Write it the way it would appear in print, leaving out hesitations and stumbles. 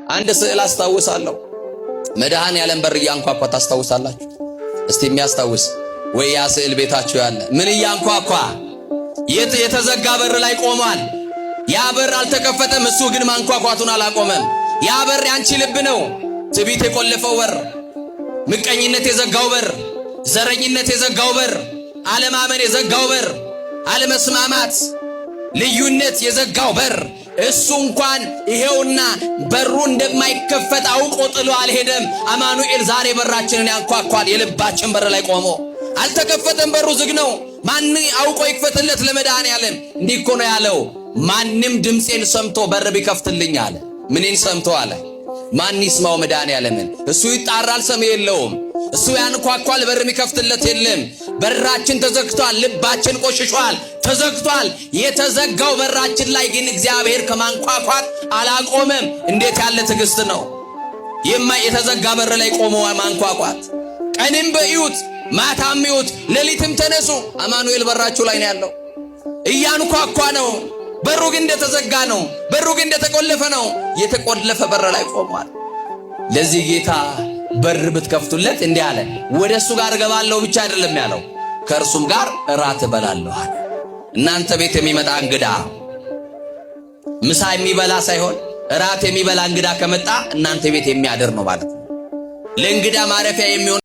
አንድ ስዕል አስታውሳለሁ። መድኃኔዓለም በር እያንኳኳ ታስታውሳላችሁ? እስቲ የሚያስታውስ ወይ ያ ስዕል ቤታችሁ ያለ ምን እያንኳኳ የተዘጋ በር ላይ ቆሟል። ያ በር አልተከፈተም፣ እሱ ግን ማንኳኳቱን አላቆመም። ያ በር ያንቺ ልብ ነው። ትዕቢት የቆለፈው በር፣ ምቀኝነት የዘጋው በር፣ ዘረኝነት የዘጋው በር፣ አለማመን የዘጋው በር፣ አለመስማማት ልዩነት የዘጋው በር እሱ እንኳን ይሄውና በሩ እንደማይከፈት አውቆ ጥሎ አልሄደም። አማኑኤል ዛሬ በራችንን ያንኳኳል። የልባችን በር ላይ ቆሞ አልተከፈተም፣ በሩ ዝግ ነው። ማን አውቆ ይክፈትለት ለመድኃኔዓለም? እንዲህ እኮ ነው ያለው፣ ማንም ድምፄን ሰምቶ በር ቢከፍትልኝ አለ። ምንን ሰምቶ አለ? ማን ይስማው መድኃኔዓለምን? እሱ ይጣራል፣ ሰሚ የለውም። እሱ ያንኳኳል፣ በር የሚከፍትለት የለም። በራችን ተዘግቷል፣ ልባችን ቆሽሿል፣ ተዘግቷል። የተዘጋው በራችን ላይ ግን እግዚአብሔር ከማንኳኳት አላቆመም። እንዴት ያለ ትዕግስት ነው! የተዘጋ በር ላይ ቆሞ ማንኳኳት። ቀንም በእዩት፣ ማታም እዩት፣ ሌሊትም ተነሱ፣ አማኑኤል በራችሁ ላይ ነው ያለው። እያንኳኳ ነው። በሩ ግን እንደተዘጋ ነው። በሩ ግን እንደተቆለፈ ነው። የተቆለፈ በር ላይ ቆሟል። ለዚህ ጌታ በር ብትከፍቱለት እንዲህ አለ፣ ወደ እሱ ጋር እገባለሁ ብቻ አይደለም ያለው፣ ከእርሱም ጋር እራት እበላለሁ አለ። እናንተ ቤት የሚመጣ እንግዳ ምሳ የሚበላ ሳይሆን እራት የሚበላ እንግዳ ከመጣ እናንተ ቤት የሚያድር ነው ማለት ነው። ለእንግዳ ማረፊያ የሚሆን